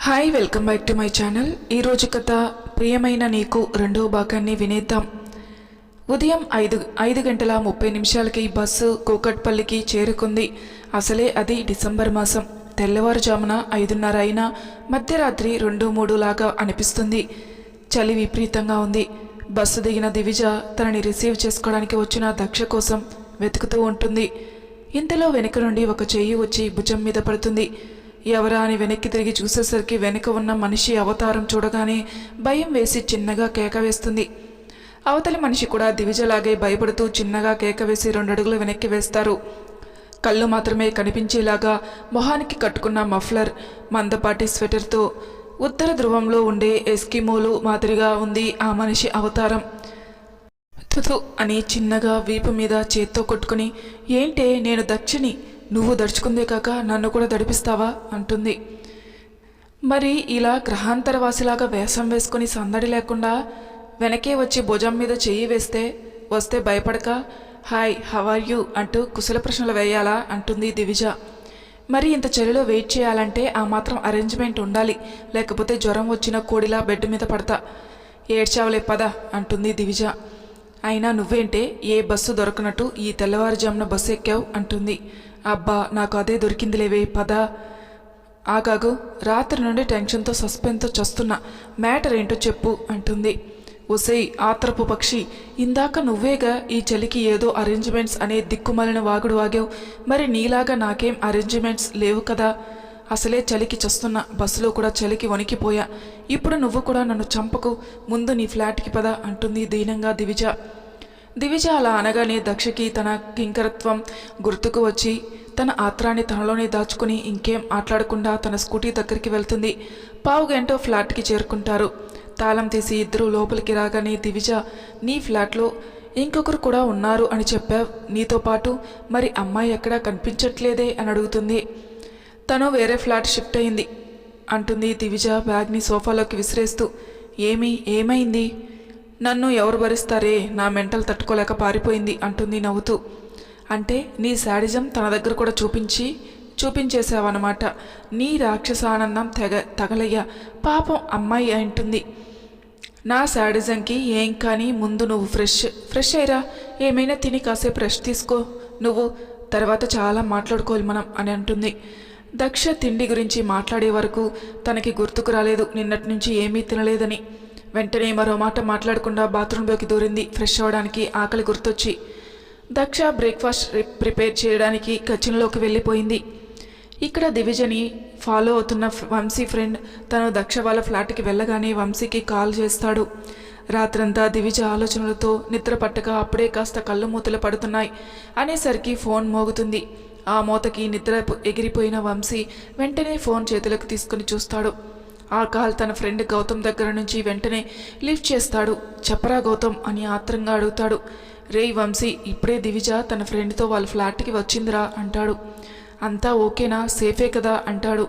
Hi welcome back to my channel. ఈరోజు కథ ప్రియమైన నీకు రెండవ భాగాన్ని వినేద్దాం. ఉదయం 5:30 బస్సు కూకట్పల్లికి చేరుకుంది. అసలే అది డిసెంబర్ మాసం. తెల్లవారుజామున 5:30 అయినా మధ్యరాత్రి 2-3 లాగా అనిపిస్తుంది. చలి విపరీతంగా ఉంది. బస్సు దిగిన దివిజ తనని రిసీవ్ చేసుకోవడానికి వచ్చిన దక్ష కోసం వెతుకుతూ ఉంటుంది. ఇంతలో వెనుక నుండి ఒక చెయ్యి వచ్చి భుజం మీద పడుతుంది. ఎవరా అని వెనక్కి తిరిగి చూసేసరికి వెనుక ఉన్న మనిషి అవతారం చూడగానే భయం వేసి చిన్నగా కేక వేస్తుంది. అవతలి మనిషి కూడా దివిజలాగే భయపడుతూ చిన్నగా కేక వేసి 2 అడుగులు వెనక్కి వేస్తారు. కళ్ళు మాత్రమే కనిపించేలాగా మొహానికి కట్టుకున్న మఫ్లర్, మందపాటి స్వెటర్తో ఉత్తర ధ్రువంలో ఉండే ఎస్కిమోలు మాదిరిగా ఉంది ఆ మనిషి అవతారం. తుతు అని చిన్నగా వీపు మీద చేత్తో కొట్టుకుని, ఏంటే నేను దక్షిణి, నువ్వు దడుచుకుందే కాక నన్ను కూడా దడిపిస్తావా అంటుంది. మరి ఇలా గ్రహాంతరవాసిలాగా వేషం వేసుకుని సందడి లేకుండా వెనకే వచ్చి భుజం మీద చెయ్యి వస్తే భయపడక హాయ్ హౌ ఆర్ యూ అంటూ కుశల ప్రశ్నలు వేయాలా అంటుంది దివిజ. మరి ఇంత చలిలో వెయిట్ చేయాలంటే ఆ మాత్రం అరేంజ్మెంట్ ఉండాలి, లేకపోతే జ్వరం వచ్చిన కోడిలా బెడ్ మీద పడతా. ఏడ్చావులే పద అంటుంది దివిజ. అయినా నువ్వేంటే ఏ బస్సు దొరకనట్టు ఈ తెల్లవారుజామున బస్సు ఎక్కావు అంటుంది. అబ్బా నాకు అదే దొరికిందిలేవే పద. ఆగాగు, రాత్రి నుండి టెన్షన్తో సస్పెన్స్తో చస్తున్నా, మ్యాటర్ ఏంటో చెప్పు అంటుంది. ఒసేయ్ ఆత్రపు పక్షి, ఇందాక నువ్వేగా ఈ చలికి ఏదో అరేంజ్మెంట్స్ అనే దిక్కుమాలిన వాగుడు వాగావు. మరి నీలాగా నాకేం అరేంజ్మెంట్స్ లేవు కదా. అసలే చలికి చస్తున్నా, బస్సులో కూడా చలికి వణికిపోయా. ఇప్పుడు నువ్వు కూడా నన్ను చంపకు, ముందు నీ ఫ్లాట్కి పద అంటుంది దీనంగా దివిజ. దివిజ అలా అనగానే దక్షకి తన కింకరత్వం గుర్తుకు వచ్చి తన ఆత్రాన్ని తనలోనే దాచుకుని ఇంకేం మాట్లాడకుండా తన స్కూటీ దగ్గరికి వెళ్తుంది. పావుగంటో ఫ్లాట్కి చేరుకుంటారు. తాళం తీసి ఇద్దరూ లోపలికి రాగానే దివిజ, నీ ఫ్లాట్లో ఇంకొకరు కూడా ఉన్నారు అని చెప్పావు, నీతో పాటు మరి అమ్మాయి ఎక్కడా కనిపించట్లేదే అని అడుగుతుంది. తను వేరే ఫ్లాట్ షిఫ్ట్ అయింది అంటుంది దివిజ బ్యాగ్ని సోఫాలోకి విసిరేస్తూ. ఏమైంది? నన్ను ఎవరు భరిస్తారే, నా మెంటల్ తట్టుకోలేక పారిపోయింది అంటుంది నవ్వుతూ. అంటే నీ శాడిజం తన దగ్గర కూడా చూపించేసావన్నమాట. నీ రాక్షసానందం తగలయ్యా, పాపం అమ్మాయి అంటుంది. నా శాడిజంకి ఏం కానీ ముందు నువ్వు ఫ్రెష్ అయ్యరా, ఏమైనా తిని కాసేపు రెస్ట్ తీసుకో, నువ్వు తర్వాత చాలా మాట్లాడుకోవాలి మనం అని అంటుంది. దక్ష తిండి గురించి మాట్లాడే వరకు తనకి గుర్తుకు రాలేదు నిన్నటి నుంచి ఏమీ తినలేదని. వెంటనే మరో మాట మాట్లాడకుండా బాత్రూంలోకి దూరింది ఫ్రెష్ అవ్వడానికి ఆకలి గుర్తొచ్చి. దక్ష బ్రేక్ఫాస్ట్ ప్రిపేర్ చేయడానికి కిచెన్లోకి వెళ్ళిపోయింది. ఇక్కడ దివిజని ఫాలో అవుతున్న వంశీ ఫ్రెండ్ తను దక్ష వాళ్ళ ఫ్లాట్కి వెళ్ళగానే వంశీకి కాల్ చేస్తాడు. రాత్రంతా దివిజ ఆలోచనలతో నిద్ర పట్టక అప్పుడే కాస్త కళ్ళు మూతలు పడుతున్నాయి అనేసరికి ఫోన్ మోగుతుంది. ఆ మూతకి నిద్ర ఎగిరిపోయిన వంశీ వెంటనే ఫోన్ చేతులకు తీసుకుని చూస్తాడు. ఆ కాల్ తన ఫ్రెండ్ గౌతమ్ దగ్గర నుంచి వెంటనే లిఫ్ట్ చేస్తాడు. చెప్పరా గౌతమ్ అని ఆత్రంగా అడుగుతాడు. రేయ్ వంశీ, ఇప్పుడే దివిజ తన ఫ్రెండ్తో వాళ్ళ ఫ్లాట్కి వచ్చిందిరా అంటాడు. అంతా ఓకేనా, సేఫే కదా అంటాడు.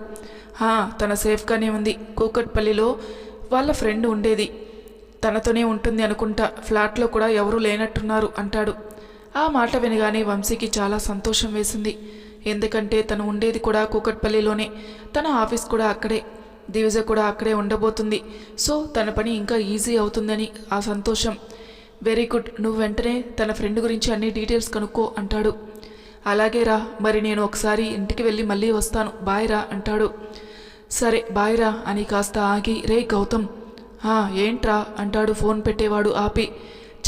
తన సేఫ్గానే ఉంది, కూకట్పల్లిలో వాళ్ళ ఫ్రెండ్ ఉండేది, తనతోనే ఉంటుంది అనుకుంటా, ఫ్లాట్లో కూడా ఎవరూ లేనట్టున్నారు అంటాడు. ఆ మాట వినగానే వంశీకి చాలా సంతోషం వేసింది. ఎందుకంటే తను ఉండేది కూడా కూకట్పల్లిలోనే, తన ఆఫీస్ కూడా అక్కడే, దివిజ కూడా అక్కడే ఉండబోతుంది. సో తన పని ఇంకా ఈజీ అవుతుందని ఆ సంతోషం. వెరీ గుడ్, నువ్వు వెంటనే తన ఫ్రెండ్ గురించి అన్ని డీటెయిల్స్ కనుక్కో అంటాడు. అలాగే రా, మరి నేను ఒకసారి ఇంటికి వెళ్ళి మళ్ళీ వస్తాను, బాయ్ రా అంటాడు. సరే బాయ్ రా అని కాస్త ఆగి, రే గౌతమ్. ఏంట్రా అంటాడు ఫోన్ పెట్టేవాడు ఆపి.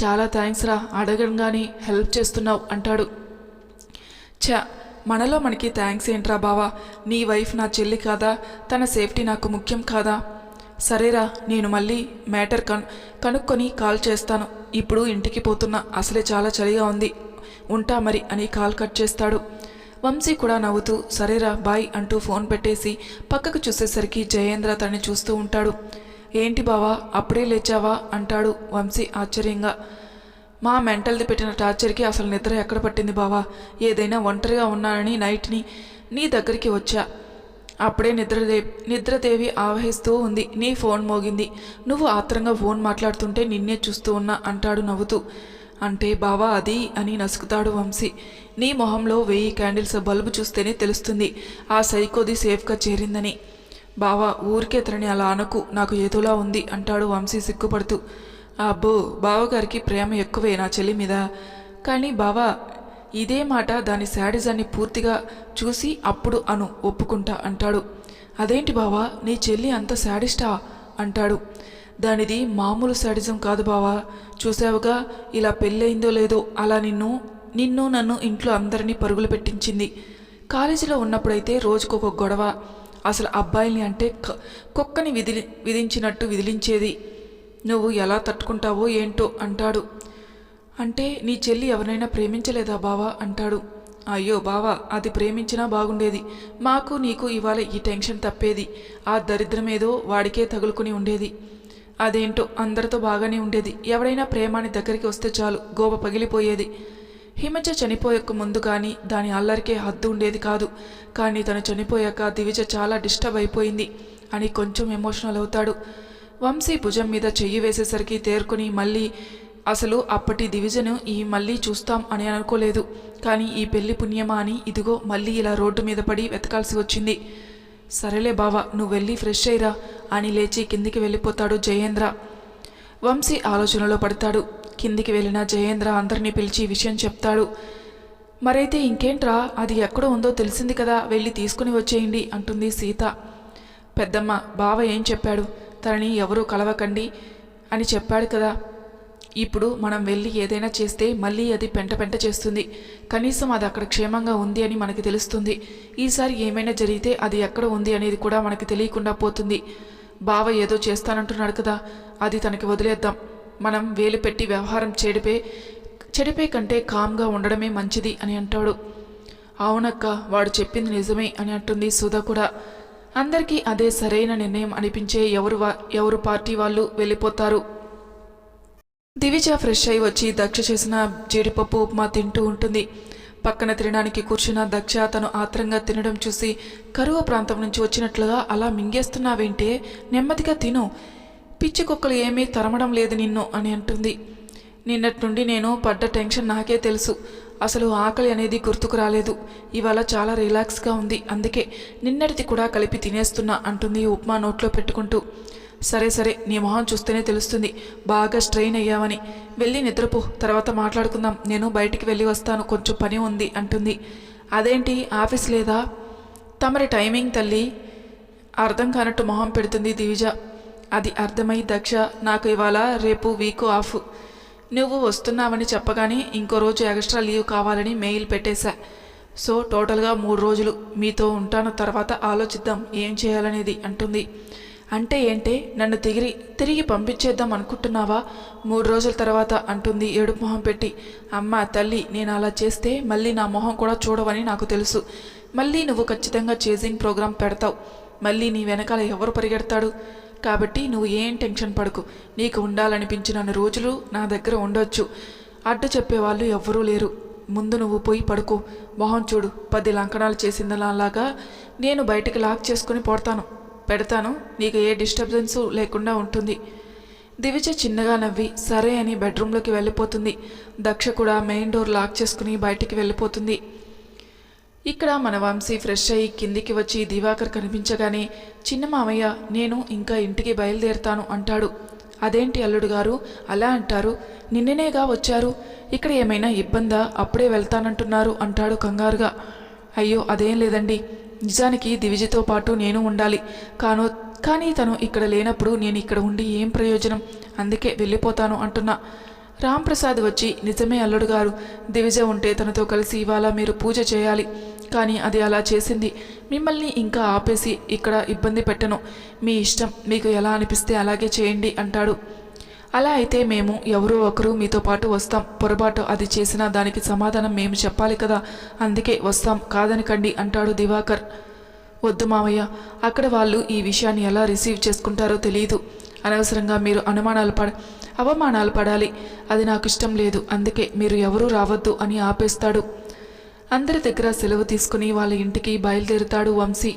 చాలా థ్యాంక్స్ రా, అడగంగానే హెల్ప్ చేస్తున్నావు అంటాడు. మనలో మనకి థ్యాంక్స్ ఏంట్రా బావా, నీ వైఫ్ నా చెల్లి కాదా, తన సేఫ్టీ నాకు ముఖ్యం కాదా. సరేరా, నేను మళ్ళీ మ్యాటర్ కనుక్కొని కాల్ చేస్తాను, ఇప్పుడు ఇంటికి పోతున్నా, అసలే చాలా చలిగా ఉంది, ఉంటా మరి అని కాల్ కట్ చేస్తాడు. వంశీ కూడా నవ్వుతూ సరేరా బాయ్ అంటూ ఫోన్ పెట్టేసి పక్కకు చూసేసరికి జయేంద్ర తనని చూస్తూ ఉంటాడు. ఏంటి బావా అప్పుడే లేచావా అంటాడు వంశీ ఆశ్చర్యంగా. మా మెంటల్ది పెట్టిన టార్చర్కి అసలు నిద్ర ఎక్కడ పట్టింది బావా, ఏదైనా ఒంటరిగా ఉన్నానని నైట్ని నీ దగ్గరికి వచ్చా, అప్పుడే నిద్రదేవి ఆవహిస్తూ ఉంది, నీ ఫోన్ మోగింది, నువ్వు ఆత్రంగా ఫోన్ మాట్లాడుతుంటే నిన్నే చూస్తూ ఉన్నా అంటాడు నవ్వుతూ. అంటే బావా అది అని నసుకుతాడు వంశీ. నీ మొహంలో 1000 క్యాండిల్స్ బల్బు చూస్తేనే తెలుస్తుంది ఆ సైకోది సేఫ్గా చేరిందని. బావా ఊరికే తనని అలా అనకు, నాకు ఏదోలా ఉంది అంటాడు వంశీ సిగ్గుపడుతూ. అబ్బో, బావగారికి ప్రేమ ఎక్కువే నా చెల్లి మీద. కానీ బావా, ఇదే మాట దాని శాడిజాన్ని పూర్తిగా చూసి అప్పుడు అను, ఒప్పుకుంటా అంటాడు. అదేంటి బావా, నీ చెల్లి అంత శాడిస్టా అంటాడు. దానిది మామూలు శాడిజం కాదు బావా, చూసావుగా ఇలా పెళ్ళయిందో లేదో అలా నిన్ను నన్ను ఇంట్లో అందరినీ పరుగులు పెట్టించింది. కాలేజీలో ఉన్నప్పుడైతే రోజుకొక గొడవ, అసలు అబ్బాయిల్ని అంటే కుక్కని విధించినట్టు విదిలించేది. నువ్వు ఎలా తట్టుకుంటావో ఏంటో అంటాడు. అంటే నీ చెల్లి ఎవరైనా ప్రేమించలేదా బావా అంటాడు. అయ్యో బావా, అది ప్రేమించినా బాగుండేది. మాకు నీకు ఇవాళ ఈ టెన్షన్ తప్పేది. ఆ దరిద్రమేదో వాడికే తగులుకుని ఉండేది. అదేంటో అందరితో బాగానే ఉండేది. ఎవడైనా ప్రేమాని దగ్గరికి వస్తే చాలు గోప పగిలిపోయేది. హిమజ చనిపోయక ముందు కానీ దాని అల్లరికే హద్దు ఉండేది కాదు. కానీ తను చనిపోయాక దివిజ చాలా డిస్టర్బ్ అయిపోయింది అని కొంచెం ఎమోషనల్ అవుతాడు. వంశీ భుజం మీద చెయ్యి వేసేసరికి తేరుకుని మళ్ళీ అసలు అప్పటి దివిజను మళ్ళీ చూస్తాం అని అనుకోలేదు. కానీ ఈ పెళ్లి పుణ్యమా అని ఇదిగో మళ్ళీ ఇలా రోడ్డు మీద పడి వెతకాల్సి వచ్చింది. సరేలే బావా, నువ్వు వెళ్ళి ఫ్రెష్ అయ్యిరా అని లేచి కిందికి వెళ్ళిపోతాడు జయేంద్ర. వంశీ ఆలోచనలో పడతాడు. కిందికి వెళ్ళిన జయేంద్ర అందరినీ పిలిచి విషయం చెప్తాడు. మరైతే ఇంకేంట్రా, అది ఎక్కడ ఉందో తెలిసింది కదా, వెళ్ళి తీసుకుని వచ్చేయండి అంటుంది సీత. పెద్దమ్మ, బావ ఏం చెప్పాడు, తనని ఎవరూ కలవకండి అని చెప్పాడు కదా. ఇప్పుడు మనం వెళ్ళి ఏదైనా చేస్తే మళ్ళీ అది పెంట చేస్తుంది. కనీసం అది అక్కడ క్షేమంగా ఉంది అని మనకి తెలుస్తుంది. ఈసారి ఏమైనా జరిగితే అది ఎక్కడ ఉంది అనేది కూడా మనకి తెలియకుండా పోతుంది. బావ ఏదో చేస్తానంటున్నాడు కదా, అది తనకి వదిలేద్దాం. మనం వేలు పెట్టి వ్యవహారం చెడిపే కంటే కామ్గా ఉండడమే మంచిది అని అంటాడు. అవునక్క, వాడు చెప్పింది నిజమే అని అంటుంది సుధ కూడా. అందరికీ అదే సరైన నిర్ణయం అనిపించే ఎవరు పార్టీ వాళ్ళు వెళ్ళిపోతారు. దివిజ ఫ్రెష్ అయి వచ్చి దక్ష చేసిన జీడిపప్పు ఉప్మా తింటూ ఉంటుంది. పక్కన తినడానికి కూర్చున్న దక్ష తను ఆత్రంగా తినడం చూసి, కరువు ప్రాంతం నుంచి వచ్చినట్లుగా అలా మింగేస్తున్నావేంటే, నెమ్మదిగా తిను, పిచ్చి కుక్కలు ఏమీ తరమడం లేదు నిన్ను అని అంటుంది. నిన్నటి నుండి నేను పడ్డ టెన్షన్ నాకే తెలుసు. అసలు ఆకలి అనేది గుర్తుకు రాలేదు. ఇవాళ చాలా రిలాక్స్గా ఉంది, అందుకే నిన్నటిది కూడా కలిపి తినేస్తున్నా అంటుంది ఉప్మా నోట్లో పెట్టుకుంటూ. సరే నీ మొహం చూస్తేనే తెలుస్తుంది బాగా స్ట్రెయిన్ అయ్యావని. వెళ్ళి నిద్రపో, తర్వాత మాట్లాడుకుందాం. నేను బయటికి వెళ్ళి వస్తాను, కొంచెం పని ఉంది అంటుంది. అదేంటి, ఆఫీస్ లేదా? తమరి టైమింగ్ తల్లి అర్థం కానట్టు మొహం పెడుతుంది దివిజ. అది అర్థమై దక్ష, నాకు ఇవాళ రేపు వీక్ ఆఫ్. నువ్వు వస్తున్నావని చెప్పగానే ఇంకో రోజు ఎక్స్ట్రా లీవ్ కావాలని మెయిల్ పెట్టేశా. సో టోటల్గా 3 రోజులు మీతో ఉంటాను, తర్వాత ఆలోచిద్దాం ఏం చేయాలనేది అంటుంది. అంటే ఏంటే, నన్ను తిరిగి పంపించేద్దాం అనుకుంటున్నావా? 3 రోజుల తర్వాత అంటుంది ఏడుపు మొహం పెట్టి. అమ్మ తల్లి, నేను అలా చేస్తే మళ్ళీ నా మొహం కూడా చూడవని నాకు తెలుసు. మళ్ళీ నువ్వు ఖచ్చితంగా చేజింగ్ ప్రోగ్రాం పెడతావు. మళ్ళీ నీ వెనకాల ఎవరు పరిగెడతాడు? కాబట్టి నువ్వు ఏం టెన్షన్ పడకు. నీకు ఉండాలనిపించిన రోజులు నా దగ్గర ఉండొచ్చు. అడ్డు చెప్పేవాళ్ళు ఎవ్వరూ లేరు. ముందు నువ్వు పోయి పడుకో. మొహం చూడు, 10 లంకణాలు చేసిందలాగా నేను బయటకు లాక్ చేసుకుని పెడతాను. నీకు ఏ డిస్టర్బెన్సు లేకుండా ఉంటుంది. దివిజ చిన్నగా నవ్వి సరే అని బెడ్రూమ్లోకి వెళ్ళిపోతుంది. దక్ష కూడా మెయిన్ డోర్ లాక్ చేసుకుని బయటికి వెళ్ళిపోతుంది. ఇక్కడ మన వంశీ ఫ్రెష్ అయ్యి కిందికి వచ్చి దివాకర్ కనిపించగానే, చిన్న మామయ్య, నేను ఇంకా ఇంటికి బయలుదేరుతాను అంటాడు. అదేంటి అల్లుడు గారు అలా అంటారు? నిన్ననేగా వచ్చారు, ఇక్కడ ఏమైనా ఇబ్బందా? అప్పుడే వెళ్తానంటున్నారు అంటాడు కంగారుగా. అయ్యో అదేం లేదండి, నిజానికి దివిజతో పాటు నేను ఉండాలి. కానీ తను ఇక్కడ లేనప్పుడు నేను ఇక్కడ ఉండి ఏం ప్రయోజనం? అందుకే వెళ్ళిపోతాను అంటున్నా. రాంప్రసాద్ వచ్చి, నిజమే అల్లుడు గారు, దివిజ ఉంటే తనతో కలిసి ఇవాళ మీరు పూజ చేయాలి. కానీ అది అలా చేసింది. మిమ్మల్ని ఇంకా ఆపేసి ఇక్కడ ఇబ్బంది పెట్టను. మీ ఇష్టం, మీకు ఎలా అనిపిస్తే అలాగే చేయండి అంటాడు. అలా అయితే మేము ఎవరో ఒకరు మీతో పాటు వస్తాం. పొరపాటు అది చేసినా దానికి సమాధానం మేము చెప్పాలి కదా, అందుకే వస్తాం, కాదనకండి అంటాడు దివాకర్. వద్దు మావయ్య, అక్కడ వాళ్ళు ఈ విషయాన్ని ఎలా రిసీవ్ చేసుకుంటారో తెలియదు. అనవసరంగా మీరు అవమానాలు పడాలి. అది నాకు ఇష్టం లేదు. అందుకే మీరు ఎవరూ రావద్దు అని ఆపేస్తాడు. అందరి దగ్గర సెలవు తీసుకుని వాళ్ళ ఇంటికి బయలుదేరుతాడు వంశీ.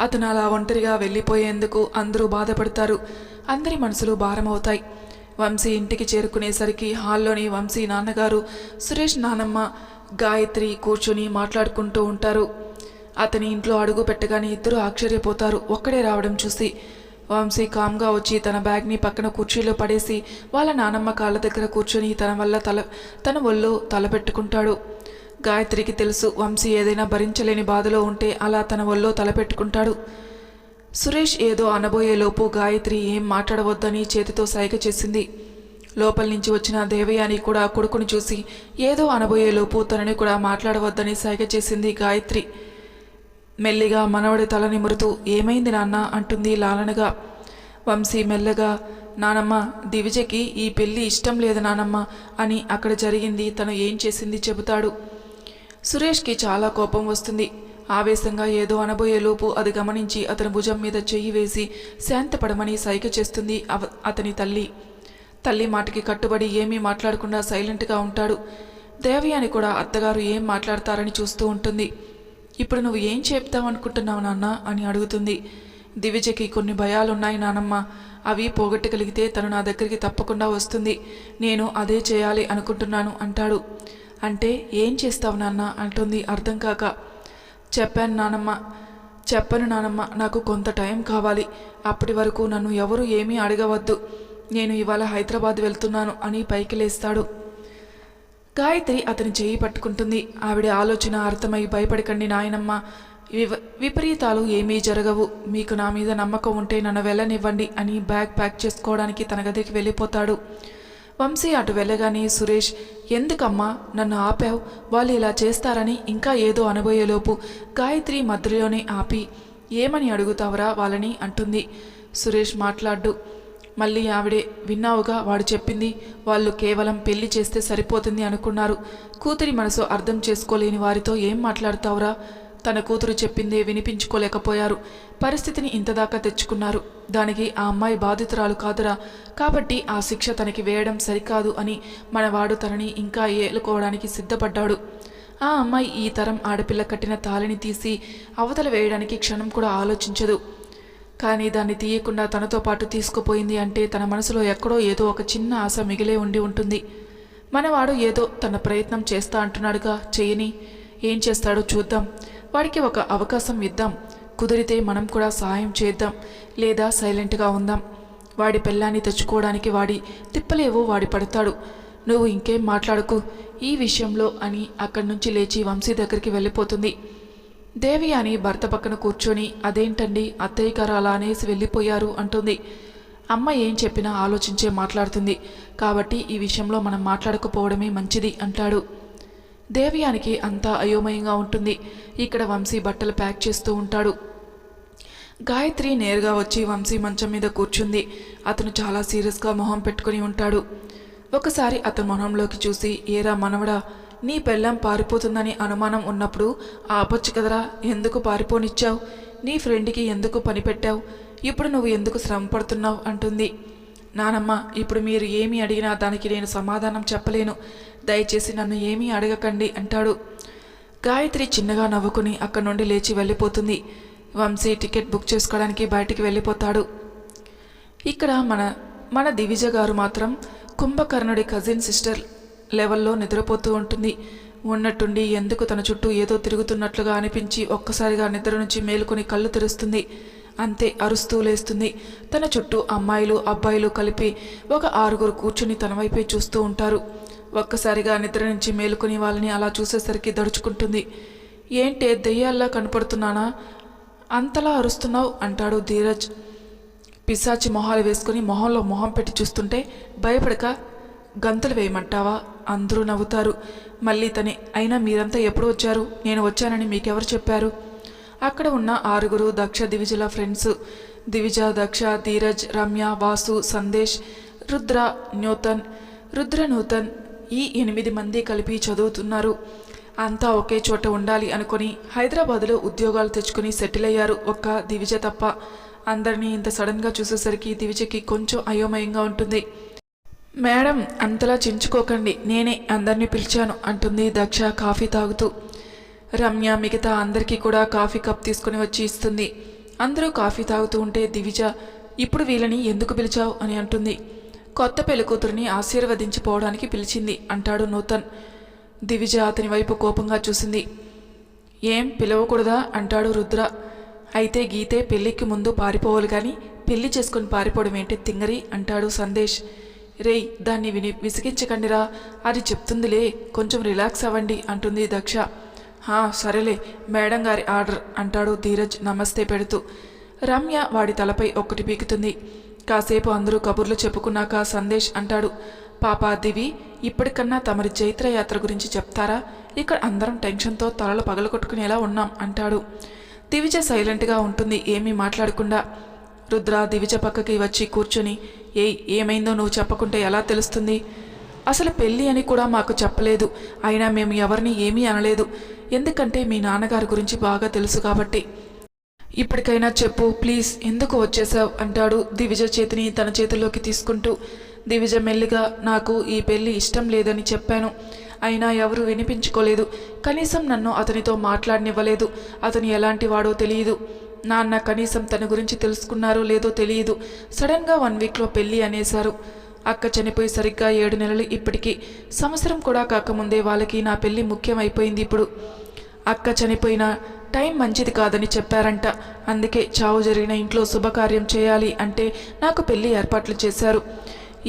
అతను అలా ఒంటరిగా వెళ్ళిపోయేందుకు అందరూ బాధపడతారు. అందరి మనసులు భారమవుతాయి. వంశీ ఇంటికి చేరుకునేసరికి హాల్లోని వంశీ నాన్నగారు, సురేష్ నానమ్మ, గాయత్రి కూర్చుని మాట్లాడుకుంటూ ఉంటారు. అతని ఇంట్లో అడుగు పెట్టగానే ఇద్దరు ఆశ్చర్యపోతారు ఒక్కడే రావడం చూసి. వంశీ కామ్గా వచ్చి తన బ్యాగ్ని పక్కన కుర్చీలో పడేసి వాళ్ళ నానమ్మ కాళ్ళ దగ్గర కూర్చొని తన ఒళ్ళో తలపెట్టుకుంటాడు. గాయత్రికి తెలుసు వంశీ ఏదైనా భరించలేని బాధలో ఉంటే అలా తన ఒళ్ళో తలపెట్టుకుంటాడు. సురేష్ ఏదో అనబోయేలోపు గాయత్రి ఏం మాట్లాడవద్దని చేతితో సైగ చేసింది. లోపల నుంచి వచ్చిన దేవయాని కూడా కొడుకుని చూసి ఏదో అనబోయేలోపు తనని కూడా మాట్లాడవద్దని సైగ చేసింది గాయత్రి. మెల్లిగా మనవడి తల నిమురుతూ ఏమైంది నాన్న అంటుంది లాలనగా. వంశీ మెల్లగా నానమ్మ దివిజకి ఈ పెళ్ళి ఇష్టం లేదు నానమ్మ అని అక్కడ జరిగింది తను ఏం చేసింది చెబుతాడు. సురేష్కి చాలా కోపం వస్తుంది. ఆవేశంగా ఏదో అనబోయేలోపు అది గమనించి అతని భుజం మీద చెయ్యి వేసి శాంతపడమని సైగ చేస్తుంది అతని తల్లి. తల్లి మాటకి కట్టుబడి ఏమీ మాట్లాడకుండా సైలెంట్గా ఉంటాడు. దేవయాని కూడా అత్తగారు ఏం మాట్లాడతారని చూస్తూ ఉంటుంది. ఇప్పుడు నువ్వు ఏం చెప్తావనుకుంటున్నావు నాన్న అని అడుగుతుంది. దివిజకి కొన్ని భయాలున్నాయి నానమ్మ, అవి పోగొట్టగలిగితే తను నా దగ్గరికి తప్పకుండా వస్తుంది. నేను అదే చేయాలి అనుకుంటున్నాను అంటాడు. అంటే ఏం చేస్తావు నాన్న అంటుంది అర్థం కాక. చెప్పను నానమ్మ, నాకు కొంత టైం కావాలి. అప్పటి వరకు నన్ను ఎవరు ఏమీ అడగవద్దు. నేను ఇవాళ హైదరాబాద్ వెళ్తున్నాను అని పైకి లేస్తాడు. గాయత్రి అతని చేయి పట్టుకుంటుంది. ఆవిడ ఆలోచన అర్థమై భయపడకండి నాయనమ్మ, విపరీతాలు ఏమీ జరగవు. మీకు నా మీద నమ్మకం ఉంటే నన్ను వెళ్ళనివ్వండి అని బ్యాగ్ ప్యాక్ చేసుకోవడానికి తన గదికి వెళ్ళిపోతాడు. వంశీ అటు వెళ్ళగానే సురేష్ ఎందుకమ్మా నన్ను ఆపావు, వాళ్ళు ఇలా చేస్తారని ఇంకా ఏదో అనబోయేలోపు గాయత్రి మధ్యలోనే ఆపి ఏమని అడుగుతావరా వాళ్ళని అంటుంది. సురేష్ మాట్లాడ్డు. మళ్ళీ ఆవిడే విన్నావుగా వాడు చెప్పింది, వాళ్ళు కేవలం పెళ్లి చేస్తే సరిపోతుంది అనుకున్నారు. కూతురి మనసు అర్థం చేసుకోలేని వారితో ఏం మాట్లాడతావురా? తన కూతురు చెప్పిందే వినిపించుకోలేకపోయారు. పరిస్థితిని ఇంతదాకా తెచ్చుకున్నారు. దానికి ఆ అమ్మాయి బాధితురాలు కాదురా, కాబట్టి ఆ శిక్ష తనకి వేయడం సరికాదు అని మనవాడు తనని ఇంకా ఏలుకోవడానికి సిద్ధపడ్డాడు. ఆ అమ్మాయి ఈ తరం ఆడపిల్ల కట్టిన తాళిని తీసి అవతల వేయడానికి క్షణం కూడా ఆలోచించదు. కానీ దాన్ని తీయకుండా తనతో పాటు తీసుకుపోయింది అంటే తన మనసులో ఎక్కడో ఏదో ఒక చిన్న ఆశ మిగిలే ఉండి ఉంటుంది. మనవాడు ఏదో తన ప్రయత్నం చేస్తా అంటున్నాడుగా, చెయ్యని. ఏం చేస్తాడో చూద్దాం. వాడికి ఒక అవకాశం ఇద్దాం. కుదిరితే మనం కూడా సహాయం చేద్దాం, లేదా సైలెంట్గా ఉందాం. వాడి పెళ్ళాన్ని తెచ్చుకోవడానికి వాడి తిప్పలేవో వాడి పడతాడు. నువ్వు ఇంకేం మాట్లాడుకు ఈ విషయంలో అని అక్కడి నుంచి లేచి వంశీ దగ్గరికి వెళ్ళిపోతుంది. దేవి అని భర్త పక్కన కూర్చొని అదేంటండి అత్తయ్య గారు అలా అనేసి వెళ్ళిపోయారు అంటుంది. అమ్మ ఏం చెప్పినా ఆలోచించే మాట్లాడుతుంది, కాబట్టి ఈ విషయంలో మనం మాట్లాడకపోవడమే మంచిది అంటాడు. దేవియానికి అంతా అయోమయంగా ఉంటుంది. ఇక్కడ వంశీ బట్టలు ప్యాక్ చేస్తూ ఉంటాడు. గాయత్రి నేరుగా వచ్చి వంశీ మంచం మీద కూర్చుంది. అతను చాలా సీరియస్గా మొహం పెట్టుకుని ఉంటాడు. ఒకసారి అతని మొహంలోకి చూసి ఏరా మనవడా, నీ పెళ్ళం పారిపోతుందని అనుమానం ఉన్నప్పుడు ఆపొచ్చు కదరా, ఎందుకు పారిపోనిచ్చావు? నీ ఫ్రెండ్కి ఎందుకు పని పెట్టావు? ఇప్పుడు నువ్వు ఎందుకు శ్రమ పడుతున్నావు అంటుంది. నానమ్మ, ఇప్పుడు మీరు ఏమీ అడిగినా దానికి నేను సమాధానం చెప్పలేను. దయచేసి నన్ను ఏమీ అడగకండి అంటాడు. గాయత్రి చిన్నగా నవ్వుకుని అక్కడి నుండి లేచి వెళ్ళిపోతుంది. వంశీ టికెట్ బుక్ చేసుకోవడానికి బయటికి వెళ్ళిపోతాడు. ఇక్కడ మన దివిజ గారు మాత్రం కుంభకర్ణుడి కజిన్ సిస్టర్ లెవెల్లో నిద్రపోతూ ఉంటుంది. ఉన్నట్టుండి ఎందుకు తన చుట్టూ ఏదో తిరుగుతున్నట్లుగా అనిపించి ఒక్కసారిగా నిద్ర నుంచి మేలుకొని కళ్ళు తెరుస్తుంది. అంతే అరుస్తూ లేస్తుంది. తన చుట్టూ అమ్మాయిలు అబ్బాయిలు కలిపి ఒక 6 కూర్చుని తన వైపే చూస్తూ ఉంటారు. ఒక్కసారిగా నిద్ర నుంచి మేలుకొని వాళ్ళని అలా చూసేసరికి దడుచుకుంటుంది. ఏంటే దెయ్యాల్లా కనపడుతున్నానా, అంతలా అరుస్తున్నావు అంటాడు ధీరజ్. పిశాచి మొహాలు వేసుకుని మొహంలో మొహం పెట్టి చూస్తుంటే భయపడక గంతులు వేయమంటావా? అందరూ నవ్వుతారు. మళ్ళీ తనే, అయినా మీరంతా ఎప్పుడు వచ్చారు? నేను వచ్చానని మీకెవరు చెప్పారు? అక్కడ ఉన్న 6 దక్ష దివిజల ఫ్రెండ్స్. దివిజ, దక్ష, ధీరజ్, రమ్య, వాసు, సందేశ్, రుద్ర నూతన్ ఈ 8 మంది కలిపి చదువుతున్నారు. అంతా ఒకే చోట ఉండాలి అనుకుని హైదరాబాదులో ఉద్యోగాలు తెచ్చుకుని సెటిల్ అయ్యారు. ఒక్క దివిజ తప్ప. అందరినీ ఇంత సడన్గా చూసేసరికి దివిజకి కొంచెం అయోమయంగా ఉంటుంది. మేడం, అంతలా చించుకోకండి, నేనే అందరినీ పిలిచాను అంటుంది దక్ష కాఫీ తాగుతూ. రమ్య మిగతా అందరికీ కూడా కాఫీ కప్ తీసుకుని వచ్చి ఇస్తుంది. అందరూ కాఫీ తాగుతూ ఉంటే దివిజ, ఇప్పుడు వీళ్ళని ఎందుకు పిలిచావు అని అంటుంది. కొత్త పెళ్ళికూతురిని ఆశీర్వదించిపోవడానికి పిలిచింది అంటాడు నూతన్. దివిజ అతని వైపు కోపంగా చూసింది. ఏం పిలవకూడదా అంటాడు రుద్ర. అయితే గీతే పెళ్ళికి ముందు పారిపోవాలి కానీ పెళ్లి చేసుకుని పారిపోవడం ఏంటి తింగరి అంటాడు సందేశ్. రేయ్ దాన్ని విసిగించకండిరా, అది చెప్తుందిలే, కొంచెం రిలాక్స్ అవ్వండి అంటుంది దక్ష. సరేలే మేడం గారి ఆర్డర్ అంటాడు ధీరజ్ నమస్తే పెడుతూ. రమ్య వాడి తలపై ఒక్కటి పీకుతుంది. కాసేపు అందరూ కబుర్లు చెప్పుకున్నాక సందేశ్ అంటాడు, పాపా దివి, ఇప్పటికన్నా తమరి చైత్రయాత్ర గురించి చెప్తారా? ఇక్కడ అందరం టెన్షన్తో తలలు పగలగొట్టుకునేలా ఉన్నాం అంటాడు. దివిజ సైలెంట్గా ఉంటుంది, ఏమీ మాట్లాడకుండా. రుద్ర దివిజ పక్కకి వచ్చి కూర్చొని, ఏమైందో నువ్వు చెప్పకుంటే ఎలా తెలుస్తుంది? అసలు పెళ్ళి అని కూడా మాకు చెప్పలేదు. అయినా మేము ఎవరిని ఏమీ అనలేదు, ఎందుకంటే మీ నాన్నగారి గురించి బాగా తెలుసు కాబట్టి. ఇప్పటికైనా చెప్పు ప్లీజ్, ఎందుకు వచ్చేసావు అంటాడు దివిజ చేతిని తన చేతుల్లోకి తీసుకుంటూ. దివిజ మెల్లిగా, నాకు ఈ పెళ్ళి ఇష్టం లేదని చెప్పాను. అయినా ఎవరూ వినిపించుకోలేదు. కనీసం నన్ను అతనితో మాట్లాడనివ్వలేదు. అతను ఎలాంటి వాడో తెలియదు. నాన్న కనీసం తన గురించి తెలుసుకున్నారో లేదో తెలియదు. సడన్గా 1 వీక్లో పెళ్ళి అనేశారు. అక్క చనిపోయి సరిగ్గా 7 నెలలు. ఇప్పటికీ సంవత్సరం కూడా కాకముందే వాళ్ళకి నా పెళ్ళి ముఖ్యమైపోయింది. ఇప్పుడు అక్క చనిపోయిన టైం మంచిది కాదని చెప్పారంట. అందుకే చావు జరిగిన ఇంట్లో శుభకార్యం చేయాలి అంటే నాకు పెళ్లి ఏర్పాట్లు చేశారు.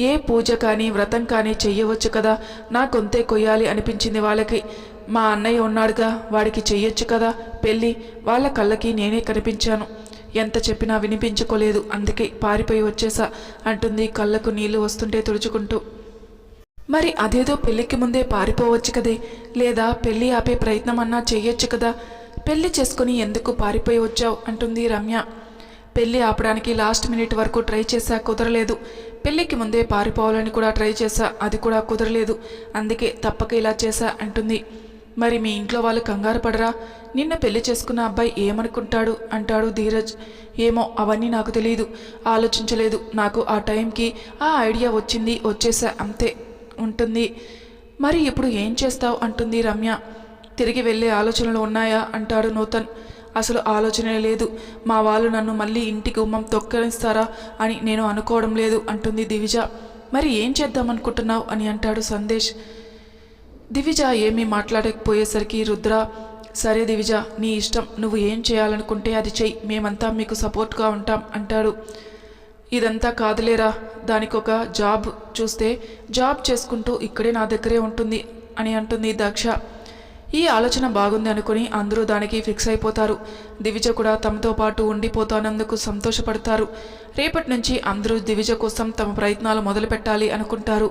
ఏ పూజ కానీ వ్రతం కానీ చెయ్యవచ్చు కదా, నా గొంతే కొయ్యాలి అనిపించింది వాళ్ళకి. మా అన్నయ్య ఉన్నాడుగా, వాడికి చెయ్యొచ్చు కదా పెళ్ళి. వాళ్ళ కళ్ళకి నేనే కనిపించాను. ఎంత చెప్పినా వినిపించుకోలేదు, అందుకే పారిపోయి వచ్చేసా అంటుంది కళ్ళకు నీళ్లు వస్తుంటే తుడుచుకుంటూ. మరి అదేదో పెళ్లికి ముందే పారిపోవచ్చు కదే, లేదా పెళ్లి ఆపే ప్రయత్నం అన్నా చెయ్యొచ్చు కదా. పెళ్లి చేసుకుని ఎందుకు పారిపోయి వచ్చావు అంటుంది రమ్య. పెళ్లి ఆపడానికి లాస్ట్ మినిట్ వరకు ట్రై చేశా, కుదరలేదు. పెళ్లికి ముందే పారిపోవాలని కూడా ట్రై చేశా, అది కూడా కుదరలేదు. అందుకే తప్పక ఇలా చేశా అంటుంది. మరి మీ ఇంట్లో వాళ్ళు కంగారు పడరా? నిన్న పెళ్లి చేసుకున్న అబ్బాయి ఏమనుకుంటాడు అంటాడు ధీరజ్. ఏమో, అవన్నీ నాకు తెలియదు, ఆలోచించలేదు. నాకు ఆ టైంకి ఆ ఐడియా వచ్చింది, వచ్చేసా అంతే ఉంటుంది. మరి ఇప్పుడు ఏం చేస్తావు అంటుంది రమ్య. తిరిగి వెళ్ళే ఆలోచనలు ఉన్నాయా అంటాడు నూతన్. అసలు ఆలోచనే లేదు. మా వాళ్ళు నన్ను మళ్ళీ ఇంటి గుమ్మం తొక్కనిస్తారా అని నేను అనుకోవడం లేదు అంటుంది దివిజ. మరి ఏం చేద్దామనుకుంటున్నావు అని అంటాడు సందేశ్. దివిజ ఏమీ మాట్లాడకపోయేసరికి రుద్ర, సరే దివిజ, నీ ఇష్టం, నువ్వు ఏం చేయాలనుకుంటే అది చెయ్యి, మేమంతా మీకు సపోర్ట్గా ఉంటాం అంటాడు. ఇదంతా కాదులేరా, దానికొక జాబ్ చూస్తే జాబ్ చేసుకుంటూ ఇక్కడే నా దగ్గరే ఉంటుంది అని అంటుంది దక్ష. ఈ ఆలోచన బాగుంది అనుకుని అందరూ దానికి ఫిక్స్ అయిపోతారు. దివిజ కూడా తమతో పాటు ఉండిపోతానందుకు సంతోషపడతారు. రేపటి నుంచి అందరూ దివిజ కోసం తమ ప్రయత్నాలు మొదలు పెట్టాలి అనుకుంటారు.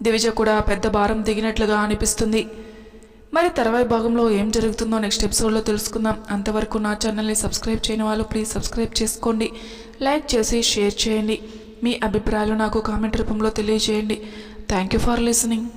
దివిజ కూడా పెద్ద భారం దిగినట్లుగా అనిపిస్తుంది. మరి తర్వాయి భాగంలో ఏం జరుగుతుందో నెక్స్ట్ ఎపిసోడ్లో తెలుసుకుందాం. అంతవరకు నా ఛానల్ని సబ్స్క్రైబ్ చేయని వాళ్ళు ప్లీజ్ సబ్స్క్రైబ్ చేసుకోండి, లైక్ చేసి షేర్ చేయండి. మీ అభిప్రాయాలు నాకు కామెంట్ రూపంలో తెలియజేయండి. Thank you for listening.